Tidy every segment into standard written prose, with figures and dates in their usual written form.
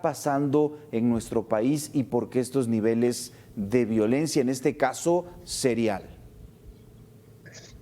pasando en nuestro país y por qué estos niveles de violencia, en este caso serial?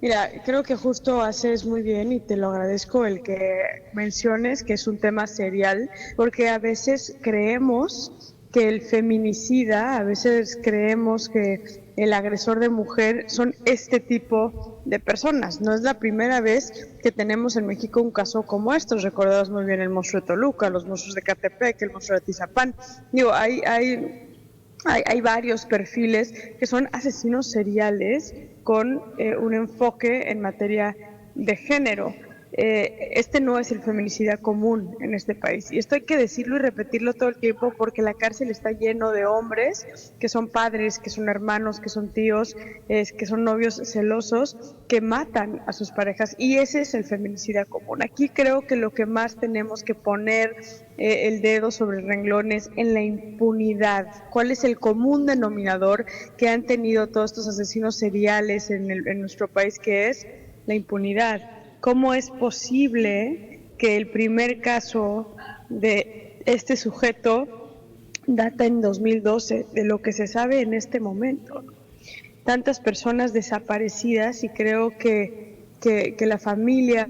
Mira, creo que justo haces muy bien y te lo agradezco el que menciones que es un tema serial, porque a veces creemos que el feminicida, a veces creemos que el agresor de mujer son este tipo de personas. No es la primera vez que tenemos en México un caso como estos. Recordamos muy bien el monstruo de Toluca, los monstruos de Catepec, el monstruo de Atizapán. Digo, hay varios perfiles que son asesinos seriales con un enfoque en materia de género. Este no es el feminicida común en este país. Y esto hay que decirlo y repetirlo todo el tiempo porque la cárcel está lleno de hombres que son padres, que son hermanos, que son tíos, que son novios celosos, que matan a sus parejas. Y ese es el feminicida común. Aquí creo que lo que más tenemos que poner el dedo sobre el renglón es en la impunidad. ¿Cuál es el común denominador que han tenido todos estos asesinos seriales en nuestro país? Que es la impunidad. ¿Cómo es posible que el primer caso de este sujeto data en 2012, de lo que se sabe en este momento? Tantas personas desaparecidas y creo que la familia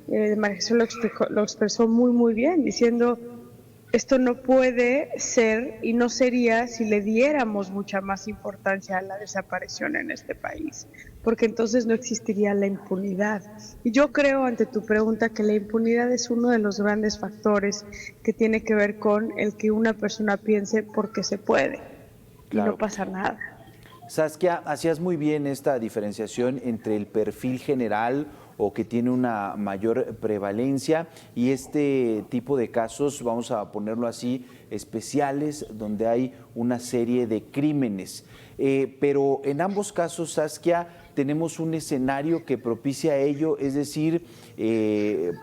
de María Jesús lo expresó muy bien, diciendo esto no puede ser y no sería si le diéramos mucha más importancia a la desaparición en este país, porque entonces no existiría la impunidad. Y yo creo, ante tu pregunta, que la impunidad es uno de los grandes factores que tiene que ver con el que una persona piense porque se puede y no Claro. pasa nada. Saskia, hacías muy bien esta diferenciación entre el perfil general o que tiene una mayor prevalencia y este tipo de casos, vamos a ponerlo así, especiales, donde hay una serie de crímenes. Pero en ambos casos, Saskia, tenemos un escenario que propicia ello, es decir,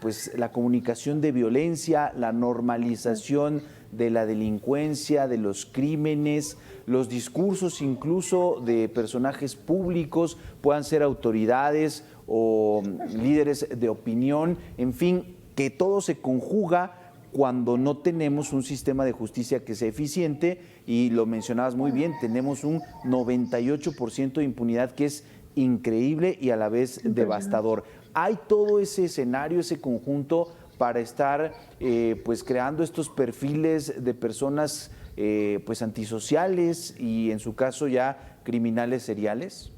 pues la comunicación de violencia, la normalización de la delincuencia, de los crímenes, los discursos incluso de personajes públicos, puedan ser autoridades o líderes de opinión, en fin, que todo se conjuga cuando no tenemos un sistema de justicia que sea eficiente, y lo mencionabas muy bien, tenemos un 98% de impunidad que es increíble y a la vez devastador. Hay todo ese escenario, ese conjunto para estar pues creando estos perfiles de personas pues antisociales y en su caso ya criminales seriales.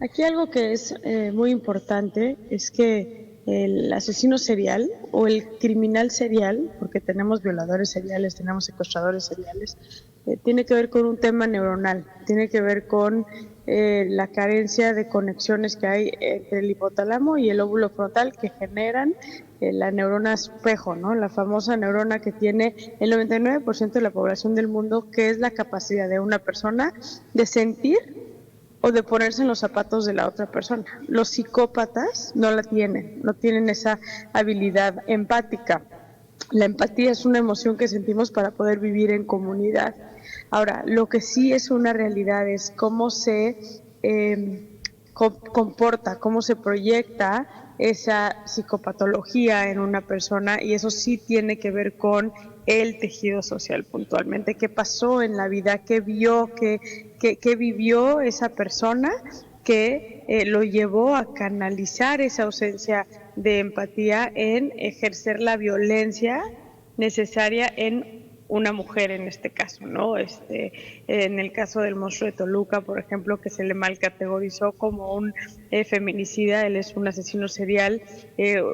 Aquí algo que es muy importante es que el asesino serial o el criminal serial, porque tenemos violadores seriales, tenemos secuestradores seriales, tiene que ver con un tema neuronal, tiene que ver con la carencia de conexiones que hay entre el hipotálamo y el lóbulo frontal que generan la neurona espejo, ¿no? La famosa neurona que tiene el 99% de la población del mundo, que es la capacidad de una persona de sentir o de ponerse en los zapatos de la otra persona. Los psicópatas no la tienen, no tienen esa habilidad empática. La empatía es una emoción que sentimos para poder vivir en comunidad. Ahora, lo que sí es una realidad es cómo se comporta, cómo se proyecta esa psicopatología en una persona, y eso sí tiene que ver con el tejido social puntualmente, qué pasó en la vida, qué vio, qué vivió esa persona que lo llevó a canalizar esa ausencia de empatía en ejercer la violencia necesaria en una mujer en este caso, ¿no? En el caso del monstruo de Toluca, por ejemplo, que se le mal categorizó como un feminicida, él es un asesino serial,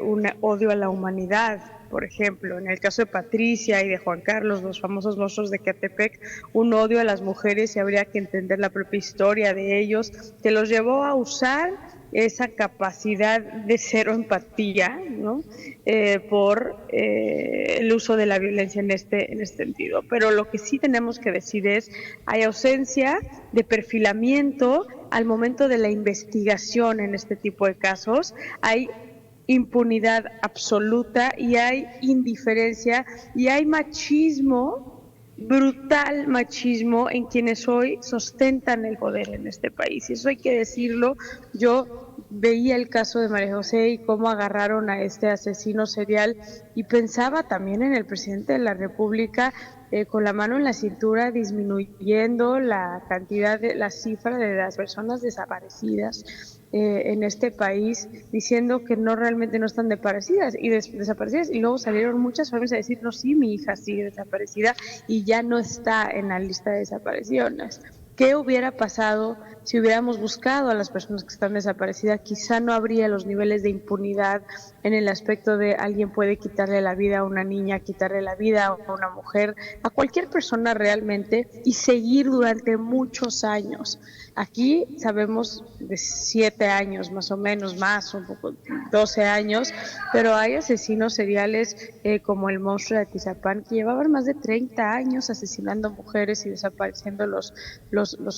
un odio a la humanidad. Por ejemplo, en el caso de Patricia y de Juan Carlos, los famosos monstruos de Catepec, un odio a las mujeres, y habría que entender la propia historia de ellos, que los llevó a usar esa capacidad de cero empatía, ¿no? Por el uso de la violencia en este sentido. Pero lo que sí tenemos que decir es, hay ausencia de perfilamiento al momento de la investigación en este tipo de casos, hay impunidad absoluta y hay indiferencia y hay machismo, brutal machismo en quienes hoy sostentan el poder en este país. Y eso hay que decirlo. Yo veía el caso de María José y cómo agarraron a este asesino serial y pensaba también en el presidente de la República con la mano en la cintura disminuyendo la cifra de las personas desaparecidas en este país, diciendo que realmente no están desaparecidas, y luego salieron muchas familias a decir, no, sí, mi hija sigue desaparecida y ya no está en la lista de desapariciones. ¿Qué hubiera pasado si hubiéramos buscado a las personas que están desaparecidas? Quizá no habría los niveles de impunidad en el aspecto de alguien puede quitarle la vida a una niña, quitarle la vida a una mujer, a cualquier persona realmente, y seguir durante muchos años. Aquí sabemos de 7 años, más o menos, más, un poco, 12 años, pero hay asesinos seriales como el monstruo de Atizapán que llevaban más de 30 años asesinando mujeres y desapareciendo los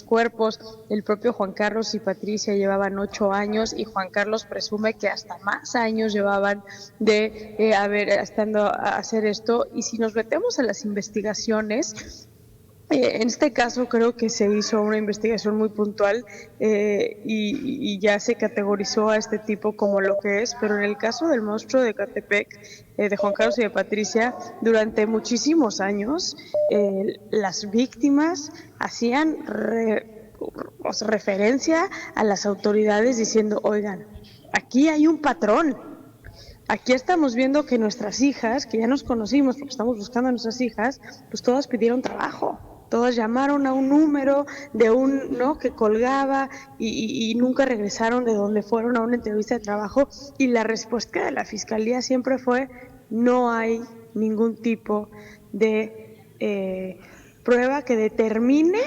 cuerpos. El propio Juan Carlos y Patricia llevaban 8 años y Juan Carlos presume que hasta más años llevaban de hacer esto. Y si nos metemos a las investigaciones, en este caso creo que se hizo una investigación muy puntual y ya se categorizó a este tipo como lo que es, pero en el caso del monstruo de Ecatepec, de Juan Carlos y de Patricia, durante muchísimos años las víctimas hacían referencia a las autoridades diciendo, oigan, aquí hay un patrón. Aquí estamos viendo que nuestras hijas, que ya nos conocimos porque estamos buscando a nuestras hijas, pues todas pidieron trabajo. Todas llamaron a un número que colgaba y nunca regresaron de donde fueron a una entrevista de trabajo, y la respuesta de la fiscalía siempre fue no hay ningún tipo de prueba que determine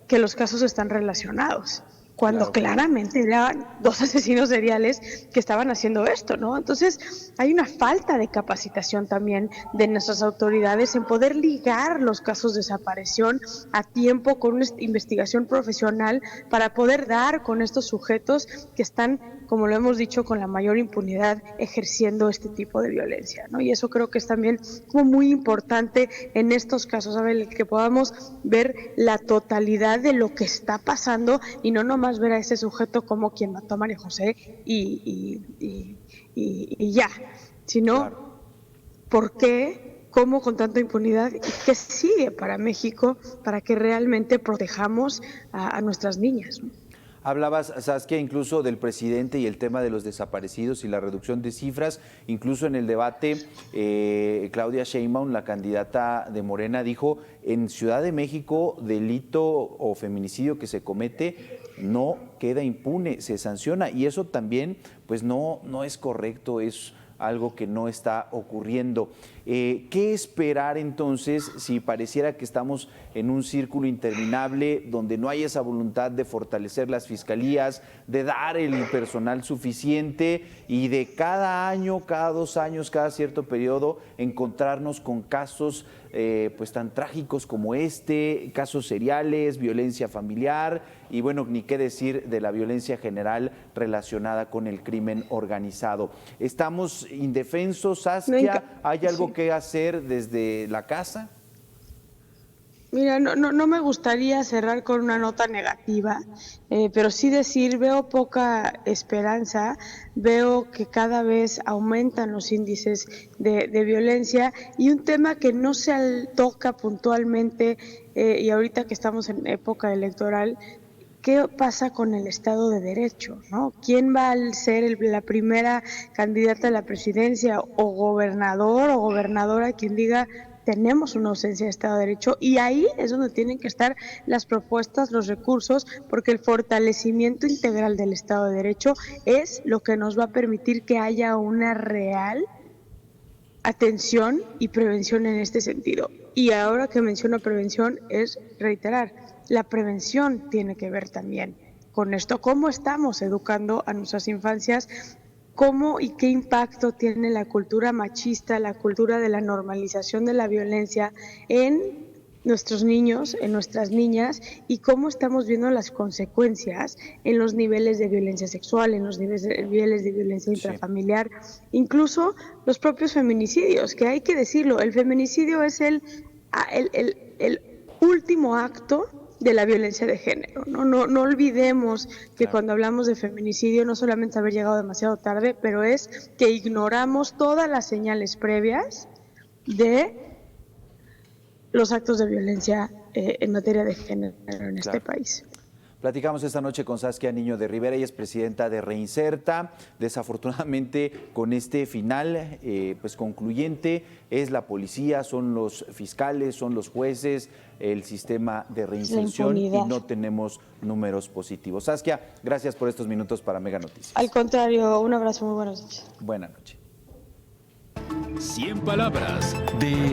que los casos están relacionados, cuando claramente eran 2 asesinos seriales que estaban haciendo esto, ¿no? Entonces, hay una falta de capacitación también de nuestras autoridades en poder ligar los casos de desaparición a tiempo con una investigación profesional para poder dar con estos sujetos que están, como lo hemos dicho, con la mayor impunidad ejerciendo este tipo de violencia, ¿no? Y eso creo que es también como muy importante en estos casos, ¿sabes? Que podamos ver la totalidad de lo que está pasando y no nomás ver a ese sujeto como quien mató a María José y ya, sino por qué, cómo con tanta impunidad y qué sigue para México para que realmente protejamos a nuestras niñas, ¿no? Hablabas, Saskia, incluso del presidente y el tema de los desaparecidos y la reducción de cifras. Incluso en el debate, Claudia Sheinbaum, la candidata de Morena, dijo, en Ciudad de México, delito o feminicidio que se comete no queda impune, se sanciona. Y eso también, pues no es correcto, es algo que no está ocurriendo. ¿Qué esperar entonces si pareciera que estamos en un círculo interminable donde no hay esa voluntad de fortalecer las fiscalías, de dar el personal suficiente y de cada año, cada 2 años, cada cierto periodo encontrarnos con casos pues tan trágicos como casos seriales, violencia familiar y bueno, ni qué decir de la violencia general relacionada con el crimen organizado? ¿Estamos indefensos, Saskia? ¿Hay algo que hacer desde la casa? Mira, no me gustaría cerrar con una nota negativa, pero sí decir, veo poca esperanza, veo que cada vez aumentan los índices de violencia, y un tema que no se toca puntualmente, y ahorita que estamos en época electoral, ¿qué pasa con el Estado de Derecho, ¿no? ¿Quién va a ser la primera candidata a la presidencia o gobernador o gobernadora quien diga tenemos una ausencia de Estado de Derecho? Y ahí es donde tienen que estar las propuestas, los recursos, porque el fortalecimiento integral del Estado de Derecho es lo que nos va a permitir que haya una real atención y prevención en este sentido. Y ahora que menciono prevención es reiterar, la prevención tiene que ver también con esto, cómo estamos educando a nuestras infancias, cómo y qué impacto tiene la cultura machista, la cultura de la normalización de la violencia en nuestros niños, en nuestras niñas, y cómo estamos viendo las consecuencias en los niveles de violencia sexual, en los niveles de violencia intrafamiliar, incluso los propios feminicidios, que hay que decirlo, el feminicidio es el último acto de la violencia de género. No olvidemos que Claro. cuando hablamos de feminicidio no solamente haber llegado demasiado tarde, pero es que ignoramos todas las señales previas de los actos de violencia en materia de género en este Claro. país. Platicamos esta noche con Saskia Niño de Rivera, ella es presidenta de Reinserta. Desafortunadamente, con este final pues concluyente, es la policía, son los fiscales, son los jueces, el sistema de reinserción y impunidad. no tenemos números positivos. Saskia, gracias por estos minutos para Mega Noticias. Al contrario, un abrazo, muy buenas noches. Buenas noches. 100 palabras de